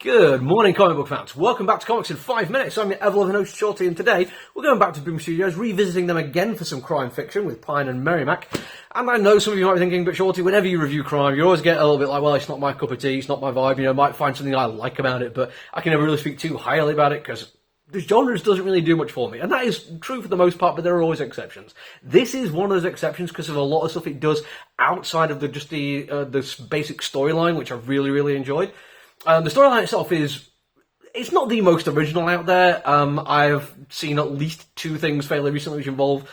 Good morning, comic book fans. Welcome back to Comics in 5 Minutes. I'm your ever-loving host, Shorty, and today we're going back to Boom Studios, revisiting them again for some crime fiction with Pine and Merrimac. And I know some of you might be thinking, but Shorty, whenever you review crime, you always get a little bit like, well, it's not my cup of tea, it's not my vibe, I might find something I like about it, but I can never really speak too highly about it because the genres doesn't really do much for me. And that is true for the most part, but there are always exceptions. This is one of those exceptions because of a lot of stuff it does outside of the basic storyline, which I really, really enjoyed. The storyline itself it's not the most original out there. I've seen at least two things fairly recently which involve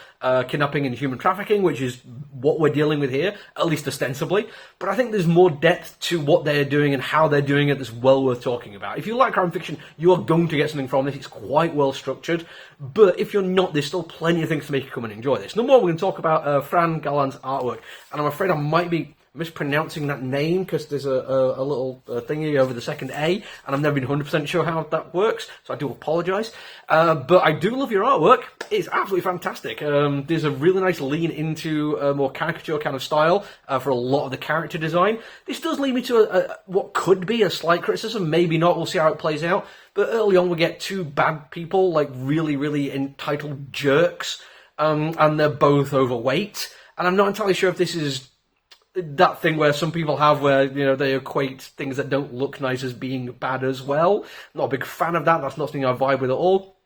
kidnapping and human trafficking, which is what we're dealing with here, at least ostensibly. But I think there's more depth to what they're doing and how they're doing it that's well worth talking about. If you like crime fiction, you are going to get something from this. It's quite well structured. But if you're not, there's still plenty of things to make you come and enjoy this. Number one, we're going to talk about Fran Galland's artwork. And I'm afraid I might be mispronouncing that name because there's a little thingy over the second A, and I've never been 100% sure how that works, so I do apologise. But I do love your artwork. It's absolutely fantastic. There's a really nice lean into a more caricature kind of style for a lot of the character design. This does lead me to what could be a slight criticism, maybe not, we'll see how it plays out. But early on we get two bad people, like really, really entitled jerks, and they're both overweight. And I'm not entirely sure if this is that thing where some people have where, they equate things that don't look nice as being bad as well. Not a big fan of that. That's not something I vibe with at all.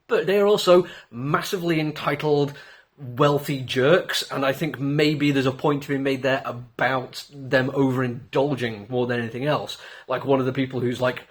But they are also massively entitled, wealthy jerks, and I think maybe there's a point to be made there about them overindulging more than anything else. Like one of the people who's like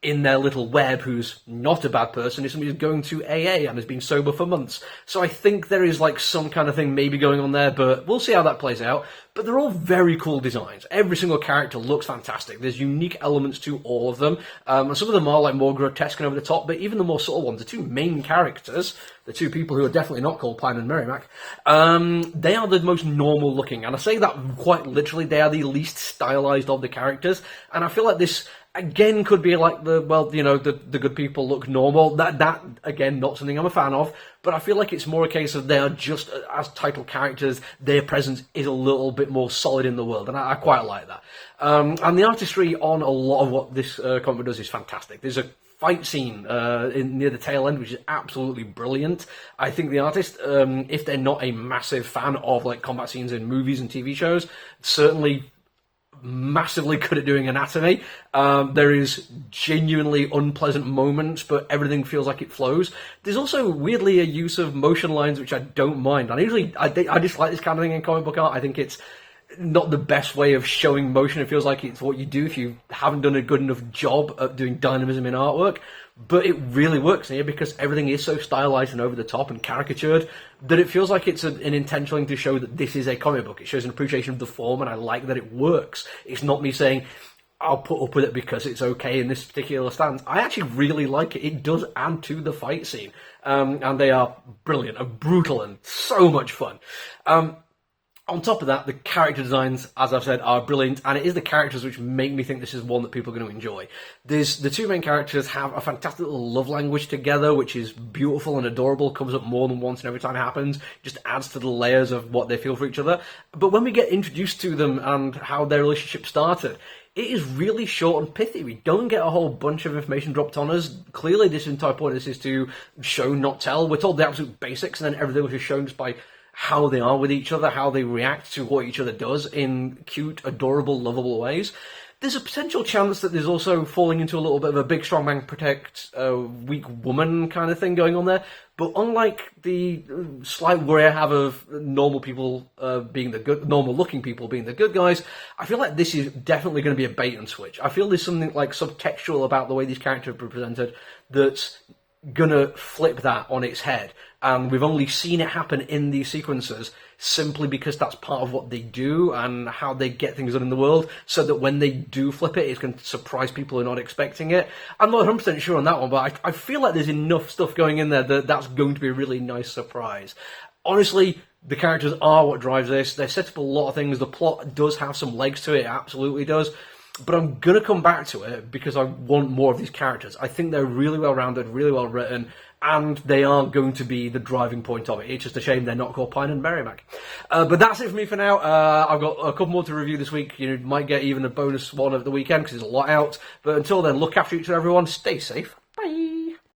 in their little web who's not a bad person is somebody who's going to AA and has been sober for months. So I think there is like some kind of thing maybe going on there, but we'll see how that plays out. But they're all very cool designs. Every single character looks fantastic. There's unique elements to all of them. And some of them are like more grotesque and over the top, but even the more subtle ones, the two main characters, the two people who are definitely not called Pine and Merrimac, they are the most normal looking. And I say that quite literally. They are the least stylized of the characters. And I feel like this again could be like the good people look normal. That again, not something I'm a fan of, but I feel like it's more a case of they are just as title characters, their presence is a little bit more solid in the world, and I quite like that. And the artistry on a lot of what this comic does is fantastic. There's a fight scene near the tail end which is absolutely brilliant. I think the artist, if they're not a massive fan of like combat scenes in movies and TV shows, certainly massively good at doing anatomy. There is genuinely unpleasant moments, but everything feels like it flows. There's also weirdly a use of motion lines which I don't mind. And I dislike this kind of thing in comic book art. I think it's not the best way of showing motion. It feels like it's what you do if you haven't done a good enough job at doing dynamism in artwork. But it really works here because everything is so stylized and over the top and caricatured that it feels like it's an intentional thing to show that this is a comic book. It shows an appreciation of the form, and I like that it works. It's not me saying, I'll put up with it because it's okay in this particular stance. I actually really like it. It does add to the fight scene. And they are brilliant and brutal and so much fun. On top of that, the character designs, as I've said, are brilliant, and it is the characters which make me think this is one that people are going to enjoy. The two main characters have a fantastic little love language together, which is beautiful and adorable, comes up more than once, and every time it happens, just adds to the layers of what they feel for each other. But when we get introduced to them and how their relationship started, it is really short and pithy. We don't get a whole bunch of information dropped on us. Clearly, this entire point of this is to show, not tell. We're told the absolute basics, and then everything which is shown just by how they are with each other, how they react to what each other does in cute, adorable, lovable ways. There's a potential chance that there's also falling into a little bit of a big strong man protect weak woman kind of thing going on there. But unlike the slight worry I have of normal people normal looking people being the good guys, I feel like this is definitely going to be a bait and switch. I feel there's something like subtextual about the way these characters are presented that's gonna flip that on its head, and we've only seen it happen in these sequences simply because that's part of what they do and how they get things done in the world, so that when they do flip it, it's going to surprise people who are not expecting it. I'm not 100% sure on that one, but I feel like there's enough stuff going in there that's going to be a really nice surprise. Honestly, the characters are what drives this. They set up a lot of things. The plot does have some legs to it, it absolutely does. But I'm going to come back to it because I want more of these characters. I think they're really well-rounded, really well-written, and they are going to be the driving point of it. It's just a shame they're not called Pine and Merrimac. But that's it for me for now. I've got a couple more to review this week. You might get even a bonus one at the weekend because there's a lot out. But until then, look after each other, everyone. Stay safe.